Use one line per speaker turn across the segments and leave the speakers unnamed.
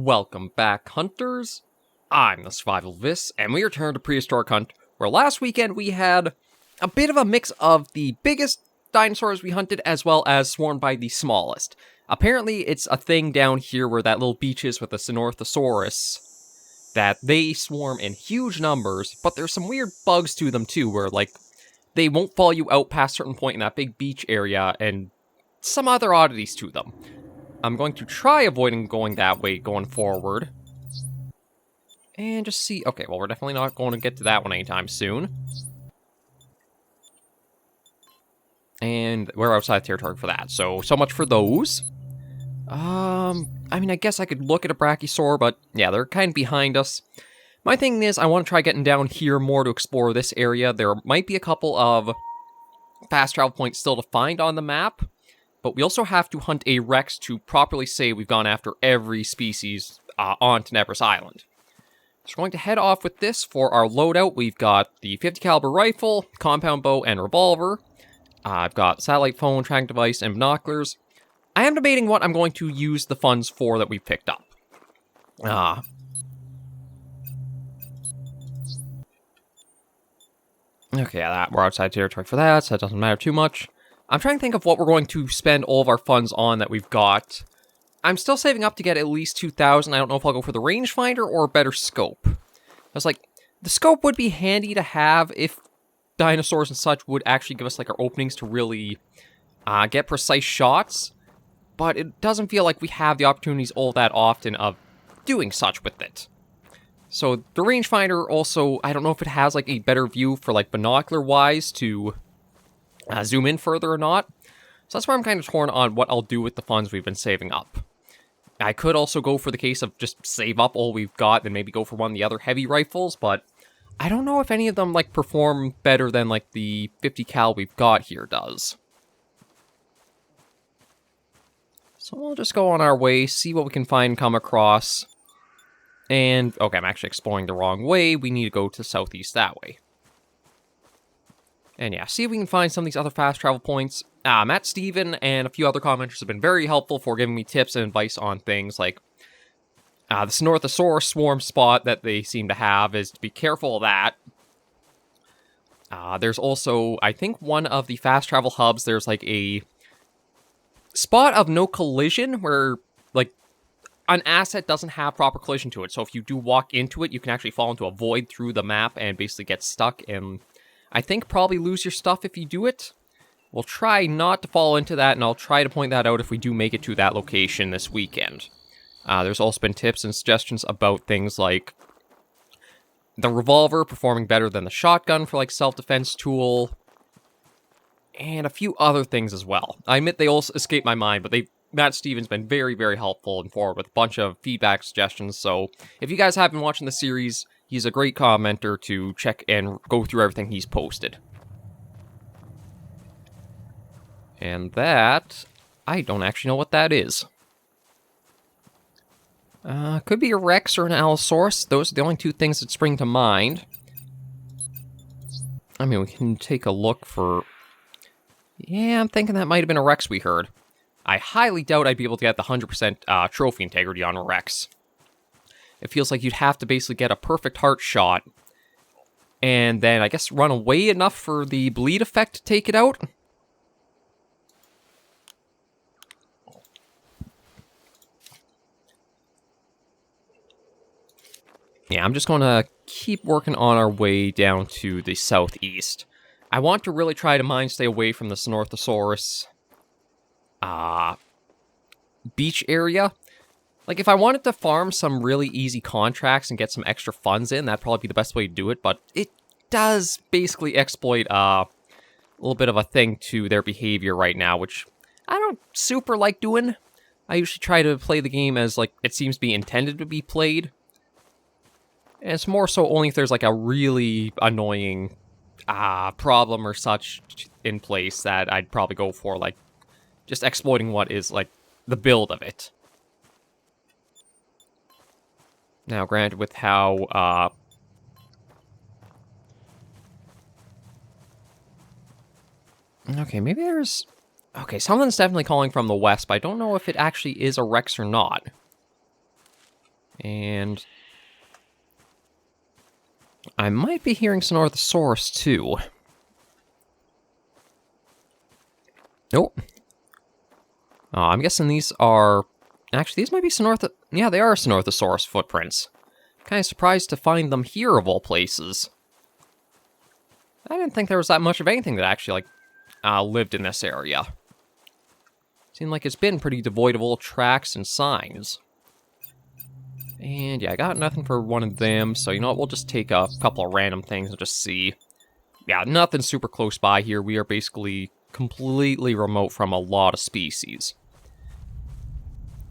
Welcome back, hunters. I'm the SurvivalVis, and we returned to Prehistoric Hunt, where last weekend we had a bit of a mix of the biggest dinosaurs we hunted as well as swarmed by the smallest. Apparently, it's a thing down here where that little beach is with the Sinorthosaurus, that they swarm in huge numbers, but there's some weird bugs to them too, where, like, they won't follow you out past a certain point in that big beach area, and some other oddities to them. I'm going to try avoiding going that way going forward. And just see... Okay, well, we're definitely not going to get to that one anytime soon. And we're outside territory for that, so much for those. I mean, I guess I could look at a Brachiosaur, but yeah, they're kind of behind us. My thing is, I want to try getting down here more to explore this area. There might be a couple of fast travel points still to find on the map, but we also have to hunt a Rex to properly say we've gone after every species on Tenebris Island. So we're going to head off with this for our loadout. We've got the 50 caliber rifle, compound bow, and revolver. I've got satellite phone, tracking device, and binoculars. I am debating what I'm going to use the funds for that we've picked up. Okay, we're outside territory for that, so that doesn't matter too much. I'm trying to think of what we're going to spend all of our funds on that we've got. I'm still saving up to get at least 2,000. I don't know if I'll go for the rangefinder or a better scope. I was like, the scope would be handy to have if dinosaurs and such would actually give us like our openings to really get precise shots, but it doesn't feel like we have the opportunities all that often of doing such with it. So the rangefinder also, I don't know if it has like a better view for like binocular-wise to zoom in further or not. So that's where I'm kind of torn on what I'll do with the funds we've been saving up. I could also go for the case of just save up all we've got and maybe go for one of the other heavy rifles, but I don't know if any of them like perform better than like the 50 cal we've got here does. So we'll just go on our way, see what we can find and come across. And, okay, I'm actually exploring the wrong way. We need to go to the southeast that way. And yeah, see if we can find some of these other fast travel points. Matt, Steven, and a few other commenters have been very helpful for giving me tips and advice on things like the Sinorthosaurus swarm spot that they seem to have is to be careful of that. There's also, I think, one of the fast travel hubs, there's like a spot of no collision where, like, an asset doesn't have proper collision to it. So if you do walk into it, you can actually fall into a void through the map and basically get stuck and I think probably lose your stuff if you do it. We'll try not to fall into that, and I'll try to point that out if we do make it to that location this weekend. There's also been tips and suggestions about things like the revolver performing better than the shotgun for like self-defense tool, and a few other things as well. I admit they all escape my mind, but Matt Stevens been very, very helpful and forward with a bunch of feedback suggestions, so if you guys have been watching the series, he's a great commenter to check and go through everything he's posted. And that, I don't actually know what that is. Could be a Rex or an Allosaurus. Those are the only two things that spring to mind. I mean, we can take a look for... Yeah, I'm thinking that might have been a Rex we heard. I highly doubt I'd be able to get the 100% trophy integrity on a Rex. It feels like you'd have to basically get a perfect heart shot, and then, I guess, run away enough for the bleed effect to take it out? Yeah, I'm just going to keep working on our way down to the southeast. I want to really try to stay away from the Sinorthosaurus beach area. Like, if I wanted to farm some really easy contracts and get some extra funds in, that'd probably be the best way to do it, but it does basically exploit a little bit of a thing to their behavior right now, which I don't super like doing. I usually try to play the game as, like, it seems to be intended to be played. And it's more so only if there's, like, a really annoying problem or such in place that I'd probably go for, like, just exploiting what is, like, the build of it. Now, granted, with how, okay, maybe there's... Okay, something's definitely calling from the west, but I don't know if it actually is a Rex or not. And I might be hearing Sonorthosaurus too. Nope. Oh, I'm guessing these are... Actually, these might be Yeah, they are Sonorthosaurus footprints. Kind of surprised to find them here, of all places. I didn't think there was that much of anything that actually, lived in this area. Seemed like it's been pretty devoid of all tracks and signs. And yeah, I got nothing for one of them, so you know what, we'll just take a couple of random things and just see. Yeah, nothing super close by here. We are basically completely remote from a lot of species.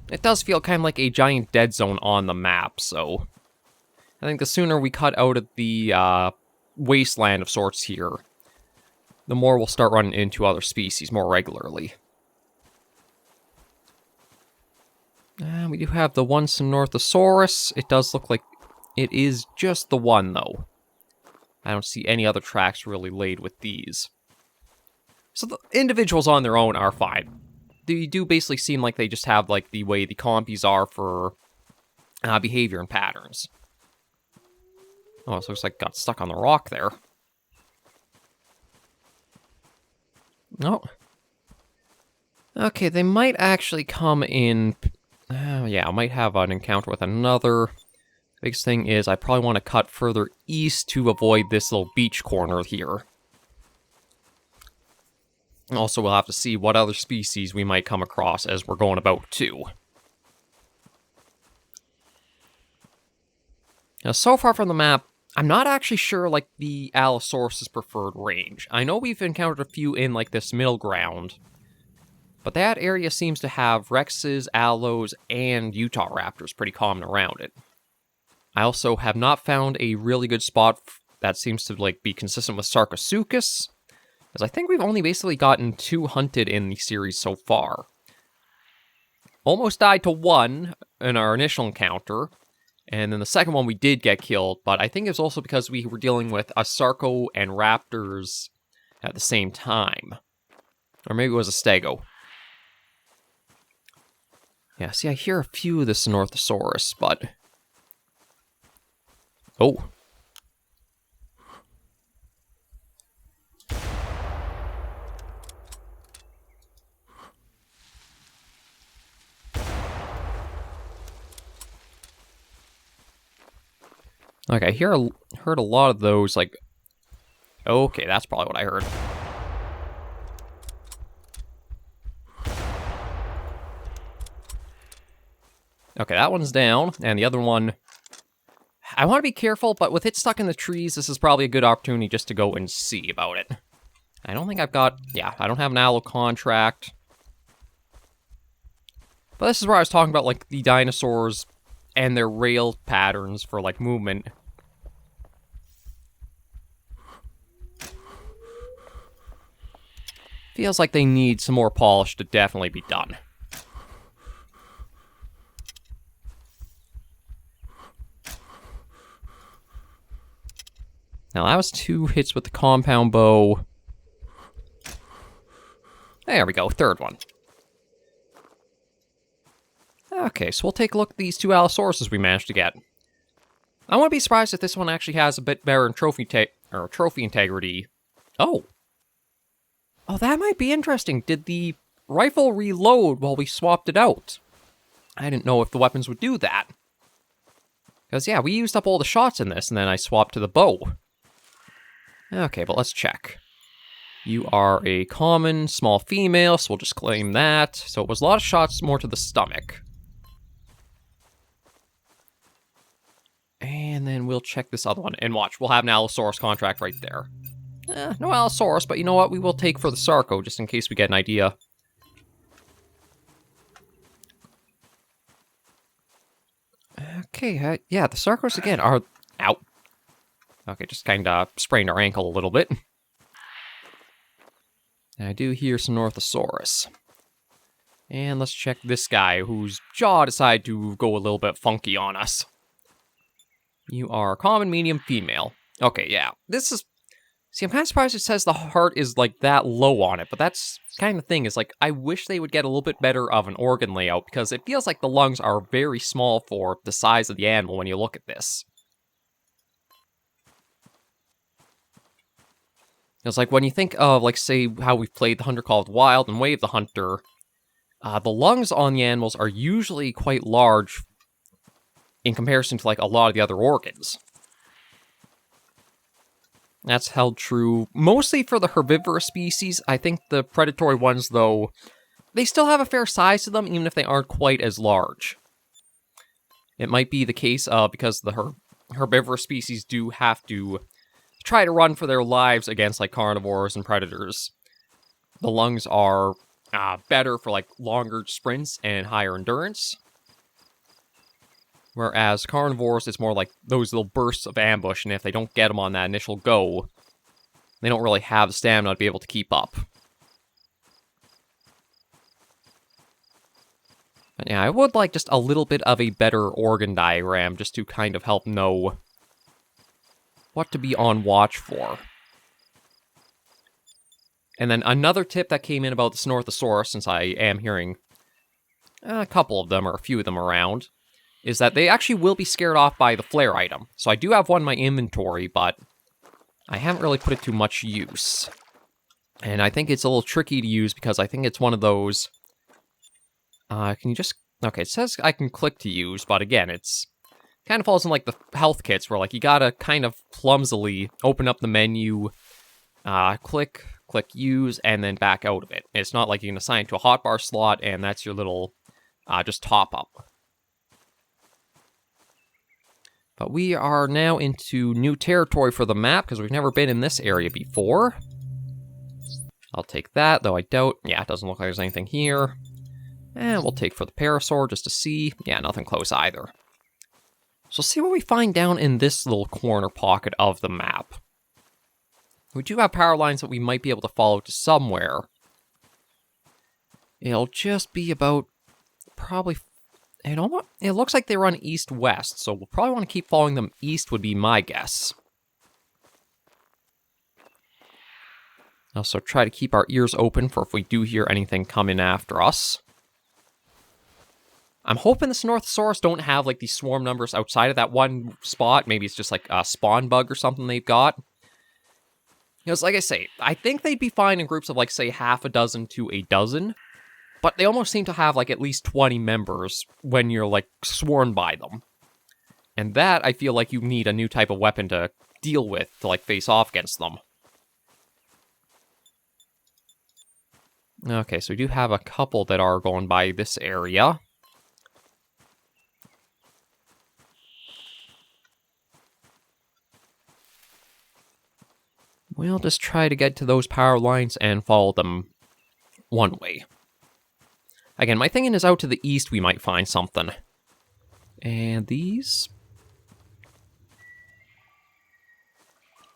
It does feel kind of like a giant dead zone on the map, so I think the sooner we cut out of the wasteland of sorts here, the more we'll start running into other species more regularly. We do have the one Sonorthosaurus. It does look like it is just the one, though. I don't see any other tracks really laid with these. So the individuals on their own are fine. They do basically seem like they just have, like, the way the compies are for behavior and patterns. Oh, it looks like it got stuck on the rock there. Oh. Okay, they might actually come in... yeah, I might have an encounter with another. Biggest thing is I probably want to cut further east to avoid this little beach corner here. Also, we'll have to see what other species we might come across as we're going about, too. Now, so far from the map, I'm not actually sure, like, the Allosaurus' preferred range. I know we've encountered a few in, like, this middle ground, but that area seems to have Rexes, Allos, and Utah Raptors pretty common around it. I also have not found a really good spot that seems to, like, be consistent with Sarcosuchus, because I think we've only basically gotten 2 hunted in the series so far. Almost died to 1 in our initial encounter, and then the second one we did get killed, but I think it's also because we were dealing with a Sarco and Raptors at the same time. Or maybe it was a Stego. Yeah, see, I hear a few of the Sonorthosaurus, but... Oh. Okay, I heard a lot of those, like... Okay, that's probably what I heard. Okay, that one's down, and the other one... I want to be careful, but with it stuck in the trees, this is probably a good opportunity just to go and see about it. I don't think I've got... Yeah, I don't have an allo contract. But this is where I was talking about, like, the dinosaurs and their rail patterns for, like, movement. Feels like they need some more polish to definitely be done. Now, that was 2 hits with the compound bow. There we go, third one. Okay, so we'll take a look at these 2 Allosauruses we managed to get. I wouldn't be surprised if this one actually has a bit better in trophy integrity. Oh. Oh, that might be interesting. Did the rifle reload while we swapped it out? I didn't know if the weapons would do that. Because, yeah, we used up all the shots in this, and then I swapped to the bow. Okay, but let's check. You are a common, small female, so we'll just claim that. So it was a lot of shots more to the stomach. And then we'll check this other one. And watch, we'll have an Allosaurus contract right there. No Allosaurus, but you know what? We will take for the Sarco, just in case we get an idea. Okay, yeah, the Sarcos again are... Ow. Okay, just kind of sprained our ankle a little bit. And I do hear Sonorthosaurus. And let's check this guy, whose jaw decided to go a little bit funky on us. You are a common, medium, female. Okay, yeah. This is... See, I'm kind of surprised it says the heart is, like, that low on it, but that's kind of the thing, is, like, I wish they would get a little bit better of an organ layout, because it feels like the lungs are very small for the size of the animal when you look at this. It's like, when you think of, like, say, how we've played The Hunter Call of the Wild and Way of the Hunter, the lungs on the animals are usually quite large in comparison to, like, a lot of the other organs. That's held true mostly for the herbivorous species. I think the predatory ones, though, they still have a fair size to them, even if they aren't quite as large. It might be the case because the herbivorous species do have to try to run for their lives against, like, carnivores and predators. The lungs are better for, like, longer sprints and higher endurance. Whereas carnivores, it's more like those little bursts of ambush, and if they don't get them on that initial go, they don't really have the stamina to be able to keep up. But yeah, I would like just a little bit of a better organ diagram, just to kind of help know what to be on watch for. And then another tip that came in about the Snorthosaurus, since I am hearing a couple of them, or a few of them around, is that they actually will be scared off by the flare item. So I do have one in my inventory, but I haven't really put it to much use. And I think it's a little tricky to use because I think it's one of those... can you just... Okay, it says I can click to use, but again, it's... kind of falls in like the health kits where like you gotta kind of clumsily open up the menu, click use, and then back out of it. It's not like you can assign it to a hotbar slot and that's your little just top up. But we are now into new territory for the map, because we've never been in this area before. I'll take that, though I doubt... Yeah, it doesn't look like there's anything here. And we'll take for the parasaur just to see. Yeah, nothing close either. So let's see what we find down in this little corner pocket of the map. We do have power lines that we might be able to follow to somewhere. It'll just be about... probably... It looks like they run east-west, so we'll probably want to keep following them east would be my guess. Also try to keep our ears open for if we do hear anything coming after us. I'm hoping the Snorthosaurus don't have, like, these swarm numbers outside of that one spot. Maybe it's just, like, a spawn bug or something they've got. Because, like I say, I think they'd be fine in groups of, like, say, half a dozen to a dozen. But they almost seem to have, like, at least 20 members when you're, like, swarmed by them. And that, I feel like you need a new type of weapon to deal with to, like, face off against them. Okay, so we do have a couple that are going by this area. We'll just try to get to those power lines and follow them one way. Again, my thinking is out to the east we might find something. And these...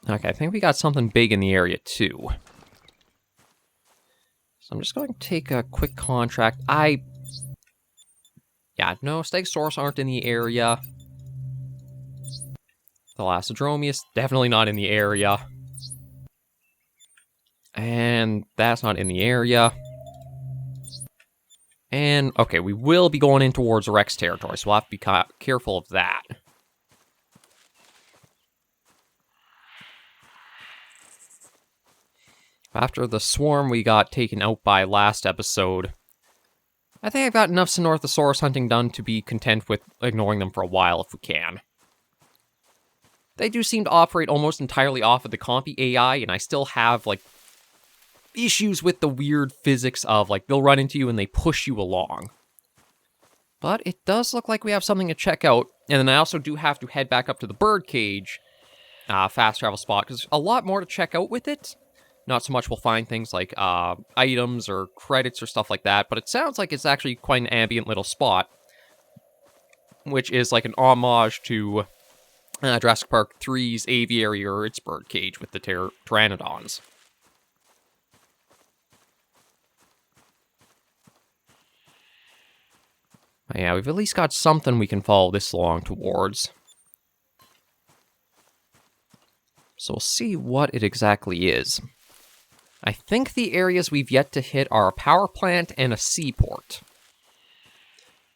Okay, I think we got something big in the area too. So I'm just going to take a quick contract. Yeah, no, Stegosaurus aren't in the area. Thalassodromeus, definitely not in the area. And that's not in the area. And, okay, we will be going in towards Rex territory, so we'll have to be careful of that. After the swarm we got taken out by last episode, I think I've got enough Snorthosaurus hunting done to be content with ignoring them for a while if we can. They do seem to operate almost entirely off of the Compy AI, and I still have, like, issues with the weird physics of, like, they'll run into you and they push you along. But it does look like we have something to check out, and then I also do have to head back up to the birdcage fast travel spot, because there's a lot more to check out with it. Not so much we'll find things like items or credits or stuff like that, but it sounds like it's actually quite an ambient little spot, which is like an homage to Jurassic Park 3's aviary or its birdcage with the pteranodons. Yeah, we've at least got something we can follow this along towards. So we'll see what it exactly is. I think the areas we've yet to hit are a power plant and a seaport.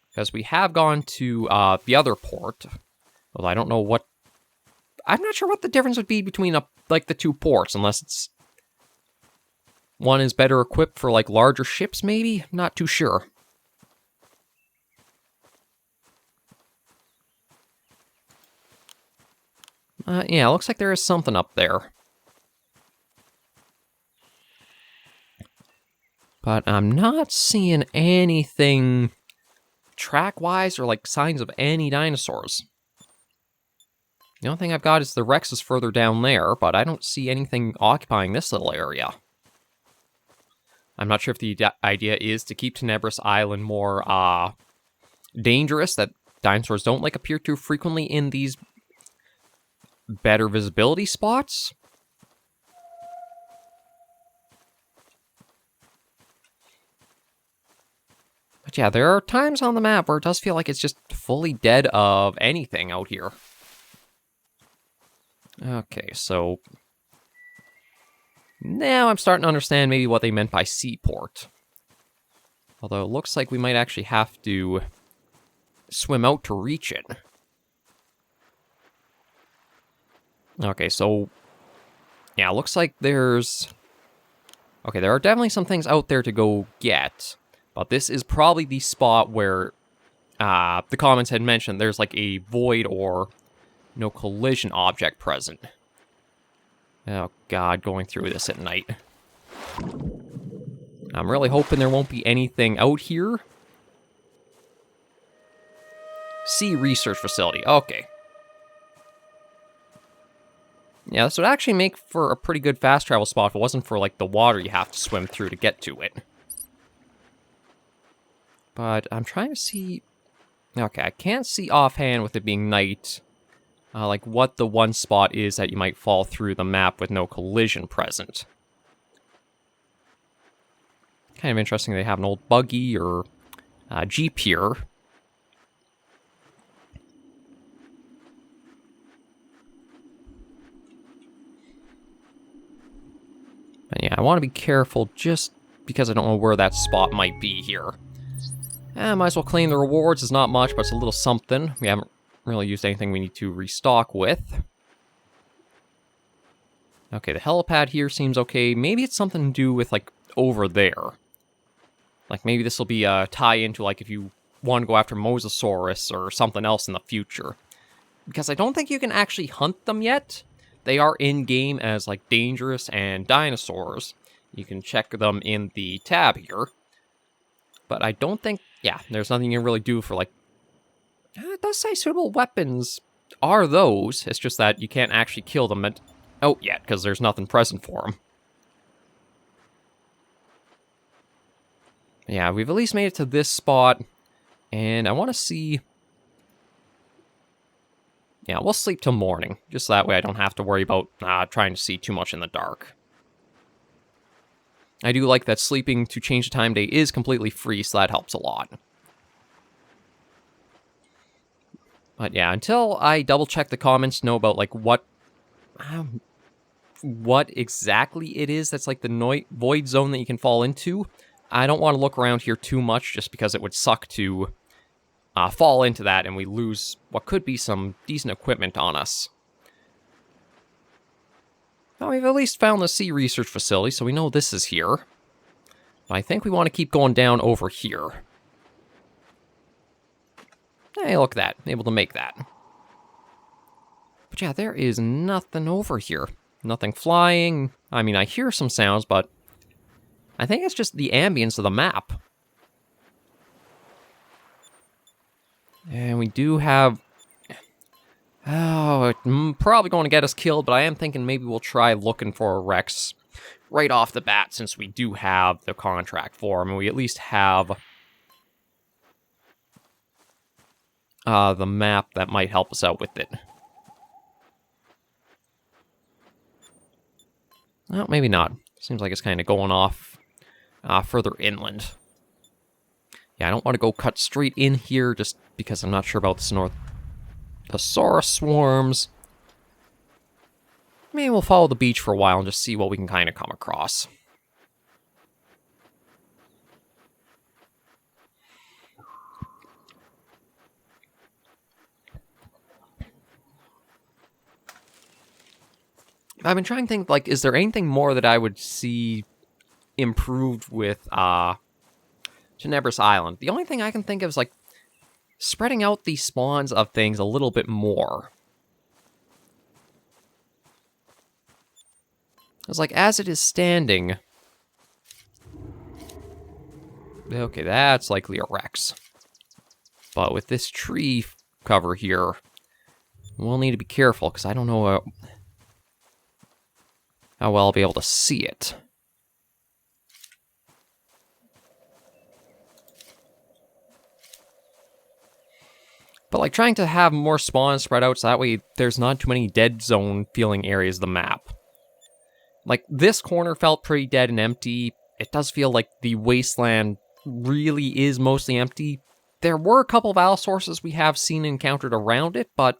Because we have gone to the other port. Well, I don't know what... I'm not sure what the difference would be between like the two ports, unless it's... One is better equipped for like larger ships, maybe? I'm not too sure. Yeah, looks like there is something up there. But I'm not seeing anything track-wise or like signs of any dinosaurs. The only thing I've got is the Rex is further down there, but I don't see anything occupying this little area. I'm not sure if the idea is to keep Tenebris Island more dangerous, that dinosaurs don't like appear too frequently in these better visibility spots. But yeah, there are times on the map where it does feel like it's just fully dead of anything out here. Okay, so... now I'm starting to understand maybe what they meant by seaport. Although it looks like we might actually have to swim out to reach it. Okay, so... yeah, it looks like there's... okay, there are definitely some things out there to go get. But this is probably the spot where the comments had mentioned there's like a void or no collision object present. Oh god, going through this at night. I'm really hoping there won't be anything out here. Sea Research Facility, okay. Yeah, this would actually make for a pretty good fast travel spot if it wasn't for, like, the water you have to swim through to get to it. But I'm trying to see... okay, I can't see offhand with it being night, like, what the one spot is that you might fall through the map with no collision present. Kind of interesting they have an old buggy or Jeep here. But yeah, I want to be careful just because I don't know where that spot might be here. Might as well claim the rewards. It's not much, but it's a little something. We haven't really used anything we need to restock with. Okay, the helipad here seems okay. Maybe it's something to do with, like, over there. Like, maybe this will be a tie-in to, like, if you want to go after Mosasaurus or something else in the future. Because I don't think you can actually hunt them yet. They are in-game as, like, dangerous and dinosaurs. You can check them in the tab here. But I don't think... yeah, there's nothing you can really do for, like... it does say suitable weapons are those. It's just that you can't actually kill them out yet, because there's nothing present for them. Yeah, we've at least made it to this spot. And I want to see... yeah, we'll sleep till morning. Just that way I don't have to worry about trying to see too much in the dark. I do like that sleeping to change the time day is completely free, so that helps a lot. But yeah, until I double-check the comments to know about, like, what exactly it is that's, like, the void zone that you can fall into, I don't want to look around here too much, just because it would suck to fall into that and we lose what could be some decent equipment on us. Now, we've at least found the Sea Research Facility, so we know this is here. But I think we want to keep going down over here. Hey, look at that. Able to make that. But yeah, there is nothing over here. Nothing flying. I mean, I hear some sounds, but I think it's just the ambience of the map. And we do have... oh, it's probably going to get us killed, but I am thinking maybe we'll try looking for a Rex right off the bat, since we do have the contract for him, and we at least have the map that might help us out with it. Well, maybe not. Seems like it's kind of going off further inland. Yeah, I don't want to go cut straight in here, just because I'm not sure about the Saurus swarms. Maybe we'll follow the beach for a while and just see what we can kind of come across. I've been trying to think, like, is there anything more that I would see improved with Tenebris Island? The only thing I can think of is, like, spreading out the spawns of things a little bit more. It's like, as it is standing... Okay, that's likely a Rex. But with this tree cover here, we'll need to be careful, because I don't know how well I'll be able to see it. But, like, trying to have more spawns spread out so that way there's not too many dead zone feeling areas of the map. Like, this corner felt pretty dead and empty. It does feel like the wasteland really is mostly empty. There were a couple of Allosaurus we have seen and encountered around it, but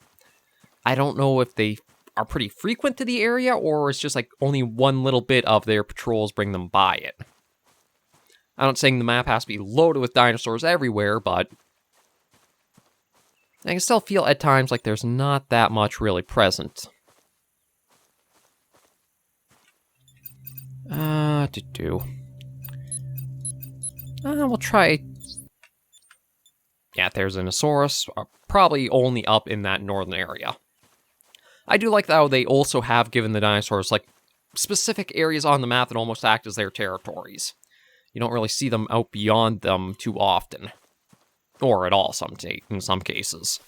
I don't know if they are pretty frequent to the area, or it's just like only one little bit of their patrols bring them by it. I'm not saying the map has to be loaded with dinosaurs everywhere, but I can still feel at times like there's not that much really present. We'll try... Yeah, there's an Allosaurus, probably only up in that northern area. I do like how they also have given the dinosaurs, like, specific areas on the map that almost act as their territories. You don't really see them out beyond them too often. Or at all, in some cases.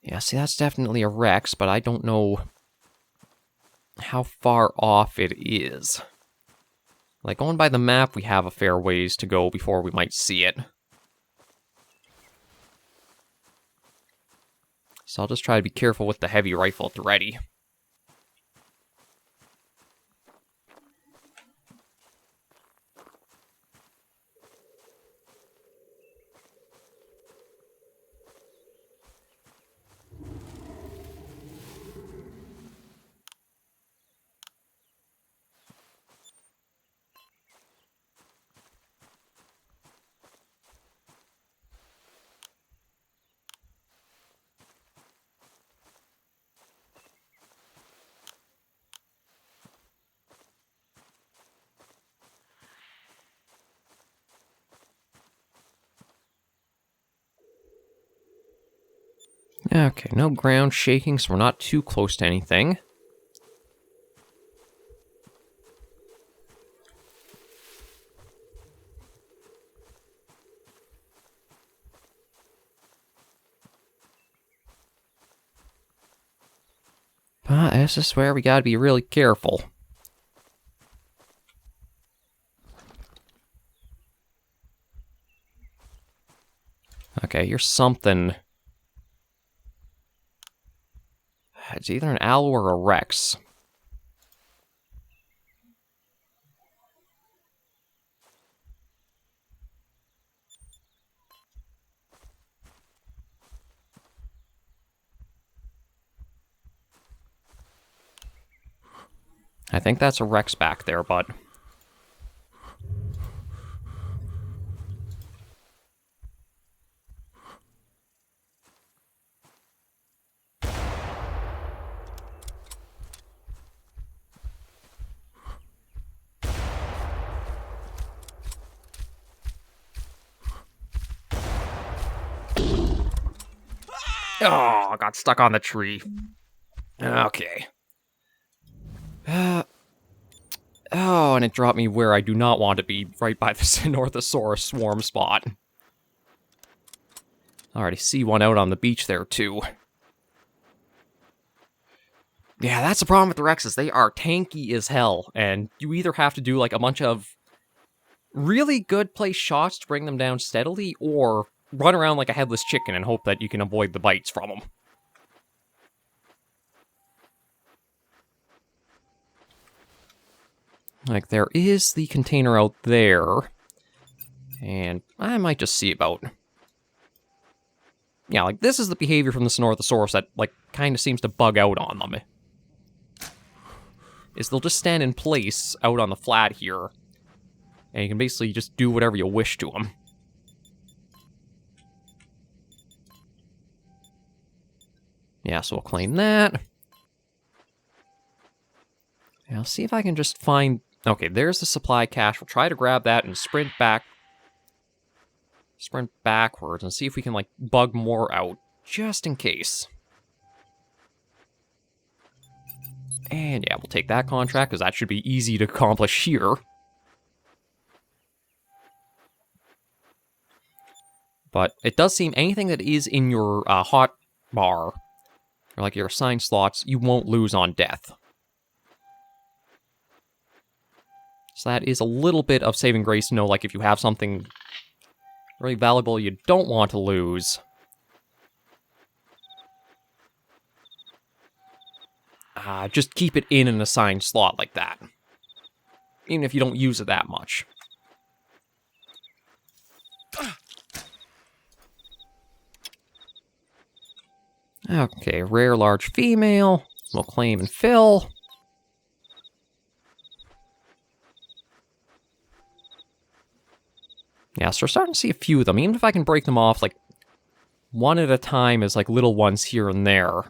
Yeah, see, that's definitely a Rex, but I don't know how far off it is. Like, going by the map, we have a fair ways to go before we might see it. So I'll just try to be careful with the heavy rifle at the ready. Okay, no ground shaking, so we're not too close to anything. But this is where we gotta be really careful. Okay, here's something. It's either an Allo or a Rex. I think that's a Rex back there, but... Oh, I got stuck on the tree. Okay. Oh, and it dropped me where I do not want to be, right by the Sinorthosaurus swarm spot. I already see one out on the beach there, too. Yeah, that's the problem with the Rexes. They are tanky as hell, and you either have to do, like, a bunch of really good place shots to bring them down steadily, or run around like a headless chicken and hope that you can avoid the bites from them. Like, there is the container out there, and I might just see about Yeah, like, this is the behavior from the Sinorthosaurus that, like, kind of seems to bug out on them. Is they'll just stand in place out on the flat here, and you can basically just do whatever you wish to them. Yeah, so we'll claim that. And I'll see if I can just find... Okay, there's the supply cache. We'll try to grab that and sprint back. Sprint backwards and see if we can, like, bug more out, just in case. And yeah, we'll take that contract, because that should be easy to accomplish here. But it does seem anything that is in your hot bar, or like your assigned slots, you won't lose on death. So that is a little bit of saving grace to know, like, if you have something really valuable you don't want to lose. Just keep it in an assigned slot like that. Even if you don't use it that much. Okay, rare large female. We'll claim and fill. Yeah, so we're starting to see a few of them. Even if I can break them off, like, one at a time as, like, little ones here and there.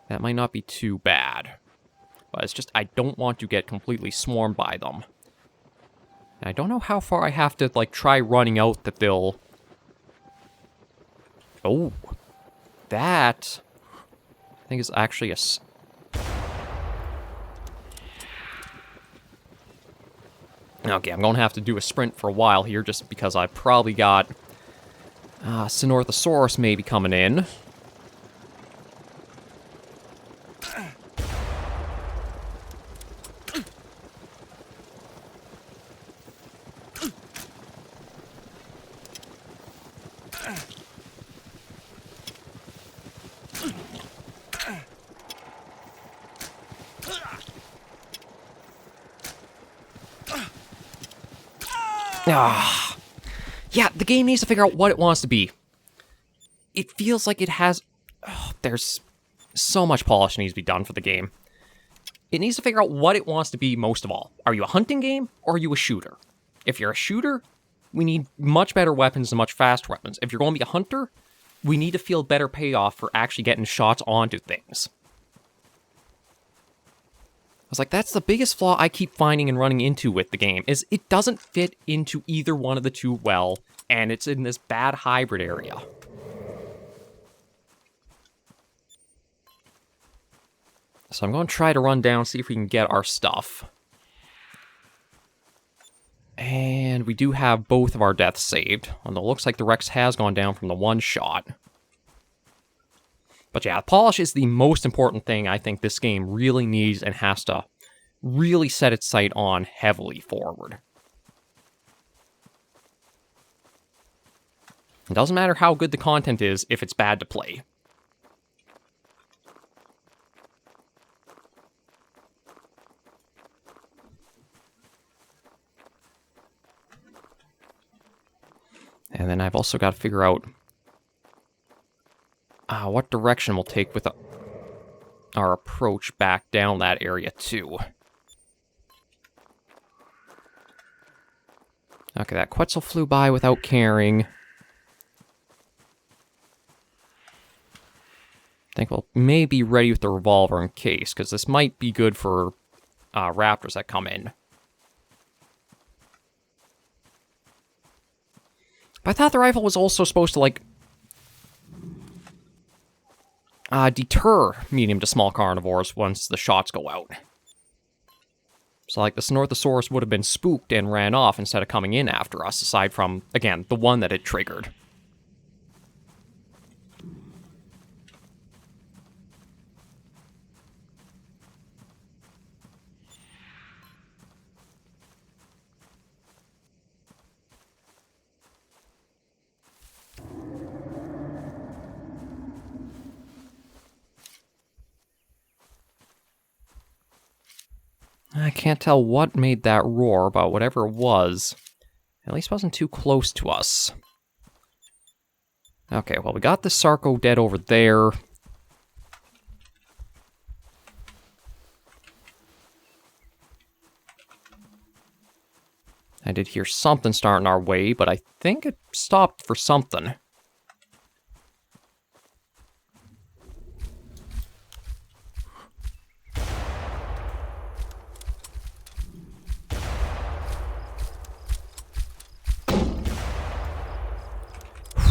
That might not be too bad. But it's just, I don't want to get completely swarmed by them. And I don't know how far I have to, like, try running out that they'll... Oh. That... I think is actually a... Okay, I'm going to have to do a sprint for a while here, just because I probably got... Sinorthosaurus maybe coming in. Yeah, the game needs to figure out what it wants to be. It feels like it has... Oh, there's so much polish needs to be done for the game. It needs to figure out what it wants to be most of all. Are you a hunting game, or are you a shooter? If you're a shooter, we need much better weapons and much faster weapons. If you're going to be a hunter, we need to feel better payoff for actually getting shots onto things. I was like, that's the biggest flaw I keep finding and running into with the game, is it doesn't fit into either one of the two well, and it's in this bad hybrid area. So I'm going to try to run down, see if we can get our stuff. And we do have both of our deaths saved, although it looks like the Rex has gone down from the one shot. But yeah, polish is the most important thing I think this game really needs and has to really set its sight on heavily forward. It doesn't matter how good the content is if it's bad to play. And then I've also got to figure out what direction we'll take with our approach back down that area, too. Okay, that Quetzal flew by without caring. I think we'll maybe be ready with the revolver in case, because this might be good for raptors that come in. But I thought the rifle was also supposed to, like, deter medium to small carnivores once the shots go out. So, like, the Sinorthosaurus would have been spooked and ran off instead of coming in after us, aside from, again, the one that it triggered. I can't tell what made that roar, but whatever it was, at least wasn't too close to us. Okay, well, we got the Sarco dead over there. I did hear something starting our way, but I think it stopped for something.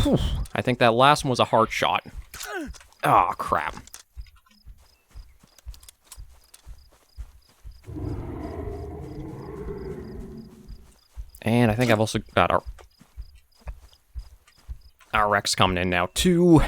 Whew. I think that last one was a hard shot. Oh, crap. And I think I've also got our Rex coming in now, too.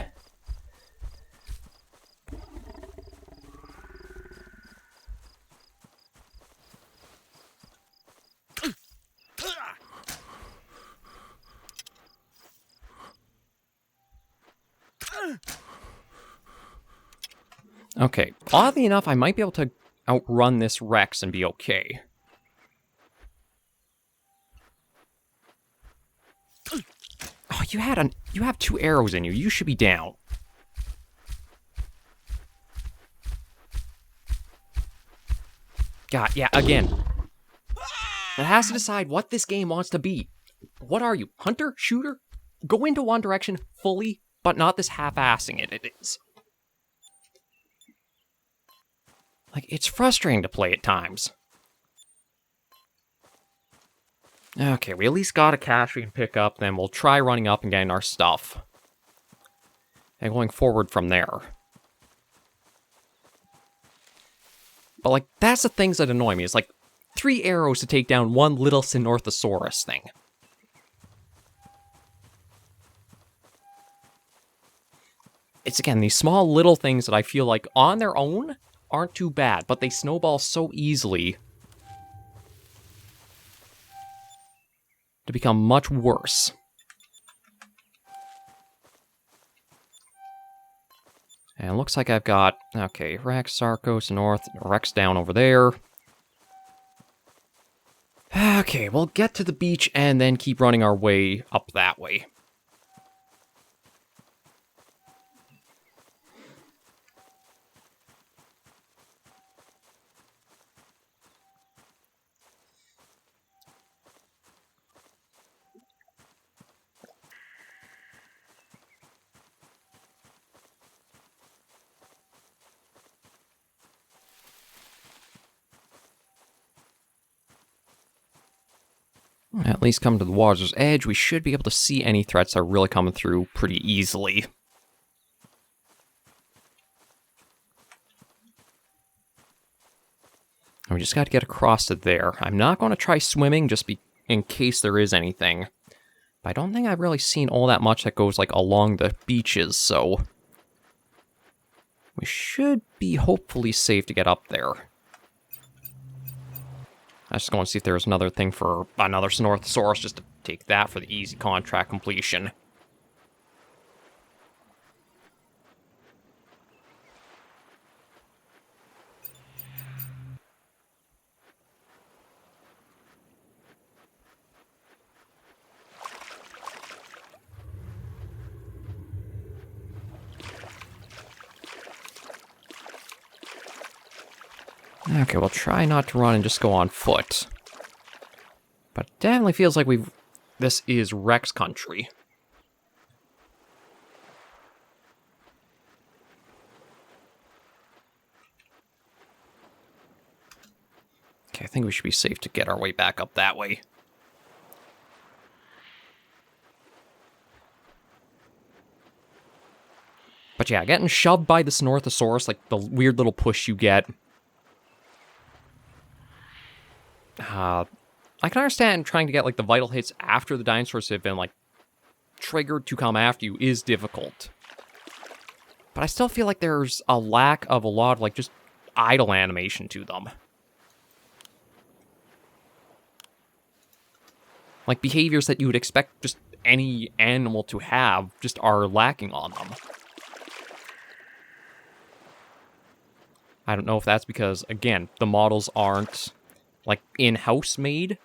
Okay, oddly enough, I might be able to outrun this Rex and be okay. Oh, you have 2 arrows in you. You should be down. God, yeah, again. It has to decide what this game wants to be. What are you? Hunter? Shooter? Go into one direction fully, but not this half-assing it. It is. Like, it's frustrating to play at times. Okay, we at least got a cache we can pick up, then we'll try running up and getting our stuff. And going forward from there. But, like, that's the things that annoy me. It's like 3 arrows to take down one little Sinorthosaurus thing. It's, again, these small little things that I feel like on their own aren't too bad, but they snowball so easily to become much worse. And it looks like I've got, okay, Rex, Sarcos, North, Rex down over there. Okay, we'll get to the beach and then keep running our way up that way. At least come to the water's edge, we should be able to see any threats that are really coming through pretty easily. And we just got to get across to there. I'm not going to try swimming just in case there is anything. But I don't think I've really seen all that much that goes like along the beaches, so we should be hopefully safe to get up there. I just want to see if there's another thing for another Sinorthosaurus, just to take that for the easy contract completion. Okay, we'll try not to run and just go on foot. But it definitely feels like this is Rex country. Okay, I think we should be safe to get our way back up that way. But yeah, getting shoved by the Sinorthosaurus, like the weird little push you get. I can understand trying to get like the vital hits after the dinosaurs have been like triggered to come after you is difficult. But I still feel like there's a lack of a lot of like just idle animation to them. Like behaviors that you would expect just any animal to have just are lacking on them. I don't know if that's because, again, the models aren't like in-house made,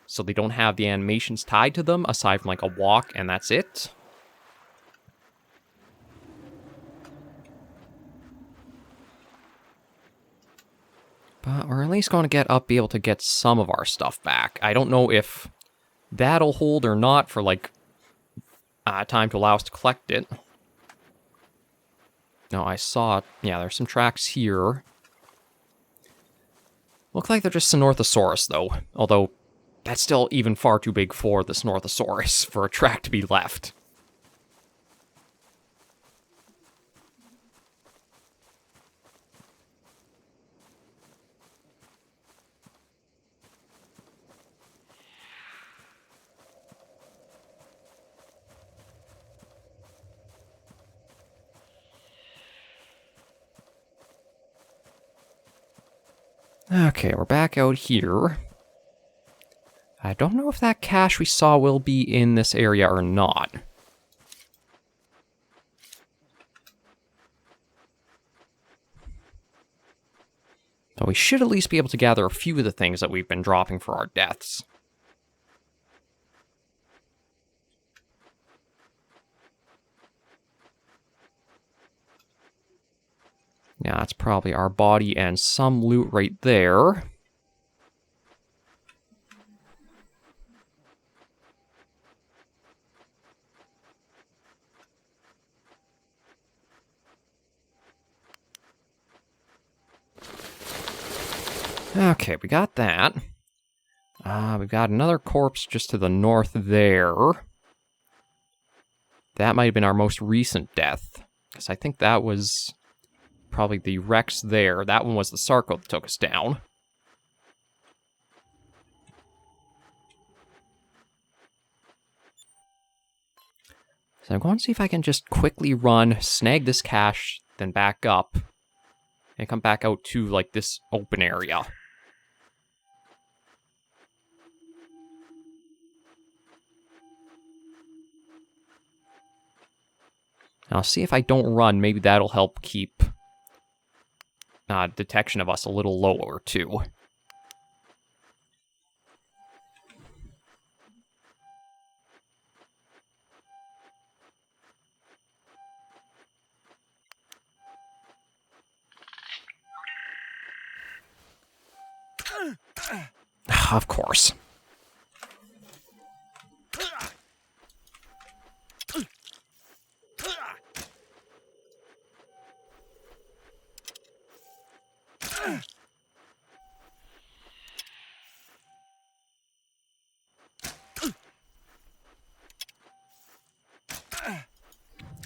so they don't have the animations tied to them aside from like a walk and that's it. But we're at least going to be able to get some of our stuff back. I don't know if that'll hold or not for, like, time to allow us to collect it. No, I saw, yeah, there's some tracks here. Look like they're just Sinorthosaurus, though. Although, that's still even far too big for the Sinorthosaurus for a track to be left. Okay, we're back out here. I don't know if that cache we saw will be in this area or not. So we should at least be able to gather a few of the things that we've been dropping for our deaths. Yeah, that's probably our body and some loot right there. Okay, we got that. We've got another corpse just to the north there. That might have been our most recent death, because I think that was probably the Rex there. That one was the Sarco that took us down. So I'm going to see if I can just quickly run, snag this cache, then back up, and come back out to, like, this open area. And I'll see if I don't run, maybe that'll help keep detection of us a little lower, too. Of course.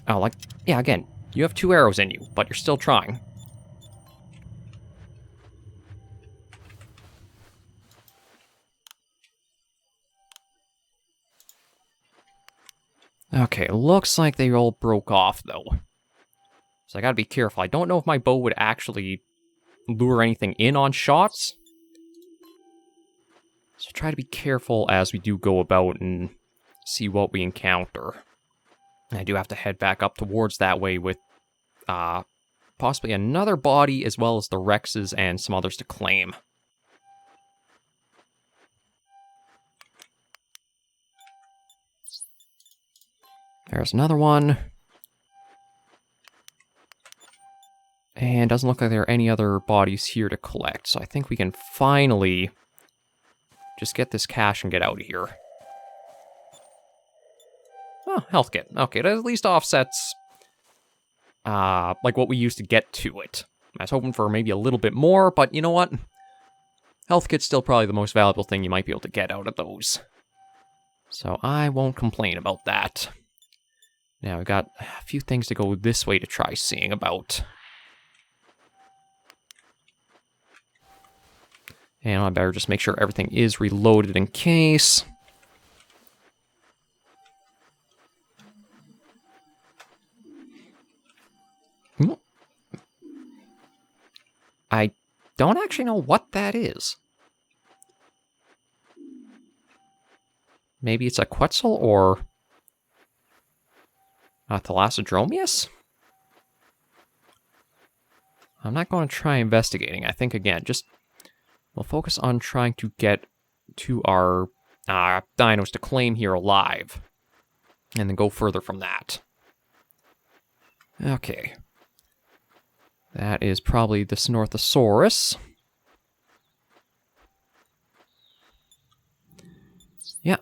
Oh, like, yeah, again, you have 2 arrows in you, but you're still trying. Okay, looks like they all broke off, though. So I gotta be careful. I don't know if my bow would actually lure anything in on shots. So try to be careful as we do go about and see what we encounter. I do have to head back up towards that way with possibly another body as well as the Rexes and some others to claim. There's another one. And doesn't look like there are any other bodies here to collect, so I think we can finally just get this cache and get out of here. Oh, health kit. Okay, that at least offsets like what we used to get to it. I was hoping for maybe a little bit more, but you know what? Health kit's still probably the most valuable thing you might be able to get out of those. So I won't complain about that. Now we've got a few things to go this way to try seeing about. And I better just make sure everything is reloaded in case. I don't actually know what that is. Maybe it's a Quetzal or a Thalassodromius? I'm not going to try investigating. I think, again, just we'll focus on trying to get to our dinos to claim here alive. And then go further from that. Okay. That is probably the Sinorthosaurus. Yeah.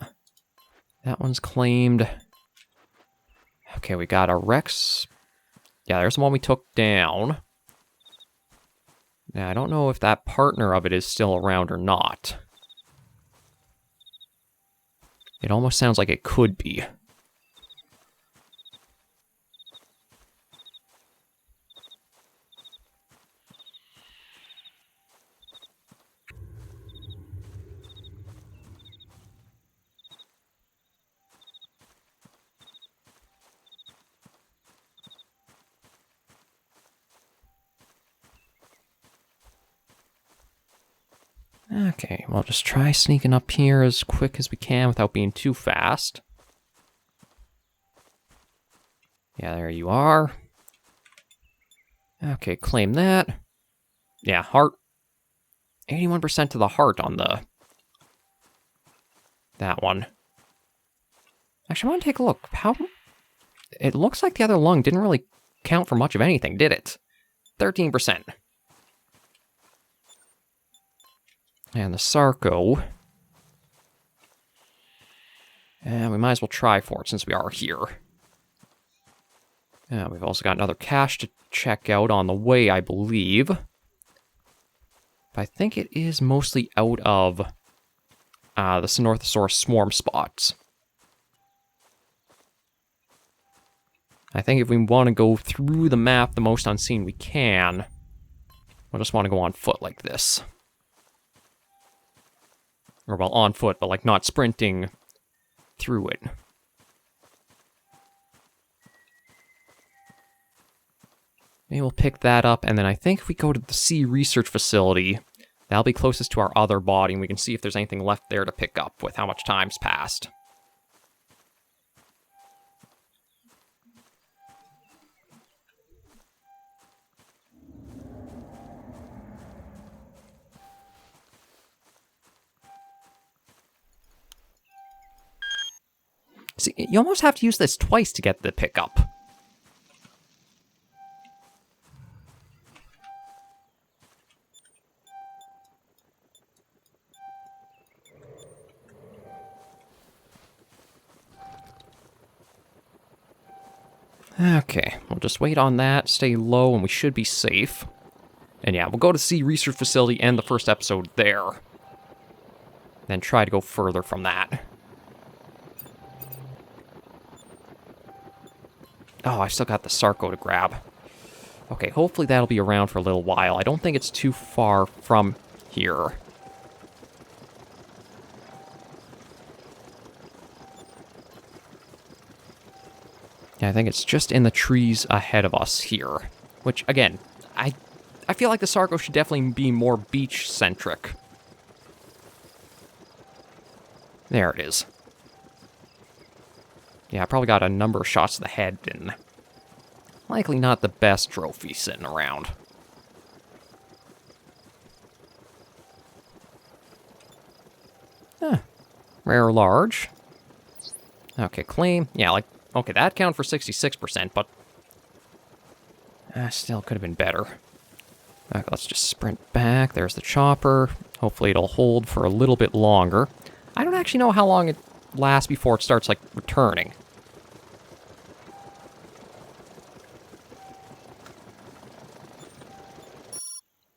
That one's claimed. Okay, we got a Rex. Yeah, there's the one we took down. Now, I don't know if that partner of it is still around or not. It almost sounds like it could be. Okay, we'll just try sneaking up here as quick as we can without being too fast. Yeah, there you are. Okay, claim that. Yeah, heart. 81% to the heart on that one. Actually, I want to take a look. It looks like the other lung didn't really count for much of anything, did it? 13%. And the Sarco. And we might as well try for it since we are here. We've also got another cache to check out on the way, I believe. But I think it is mostly out of the Sinorthosaurus swarm spots. I think if we want to go through the map the most unseen we can, we'll just want to go on foot like this. Or, well, on foot, but, like, not sprinting through it. Maybe we'll pick that up, and then I think if we go to the Sea Research Facility, that'll be closest to our other body, and we can see if there's anything left there to pick up with how much time's passed. See, you almost have to use this twice to get the pickup. Okay, we'll just wait on that, stay low, and we should be safe. And yeah, we'll go to Sea Research Facility, end the first episode there. Then try to go further from that. Oh, I still got the Sarco to grab. Okay, hopefully that'll be around for a little while. I don't think it's too far from here. Yeah, I think it's just in the trees ahead of us here. Which, again, I feel like the Sarco should definitely be more beach-centric. There it is. Yeah, I probably got a number of shots to the head, and likely not the best trophy sitting around. Rare large. Okay, claim. Yeah, like, okay, that counted for 66%, but still could have been better. Okay, let's just sprint back. There's the chopper. Hopefully it'll hold for a little bit longer. I don't actually know how long it lasts before it starts, like, returning.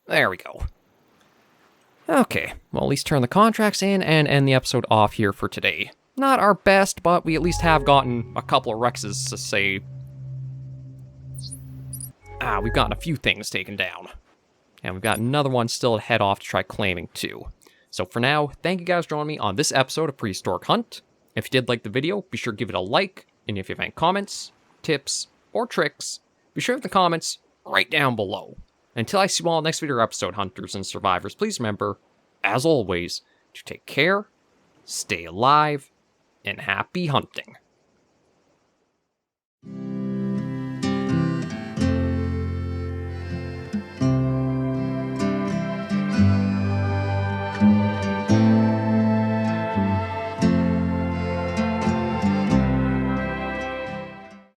There we go. Okay, well, at least turn the contracts in and end the episode off here for today. Not our best, but we at least have gotten a couple of Rexes to say... we've gotten a few things taken down. And we've got another one still to head off to try claiming too. So for now, thank you guys for joining me on this episode of Prehistoric Hunt. If you did like the video, be sure to give it a like. And if you have any comments, tips, or tricks, be sure to leave the comments right down below. Until I see you all next video or episode, hunters and survivors, please remember, as always, to take care, stay alive, and happy hunting.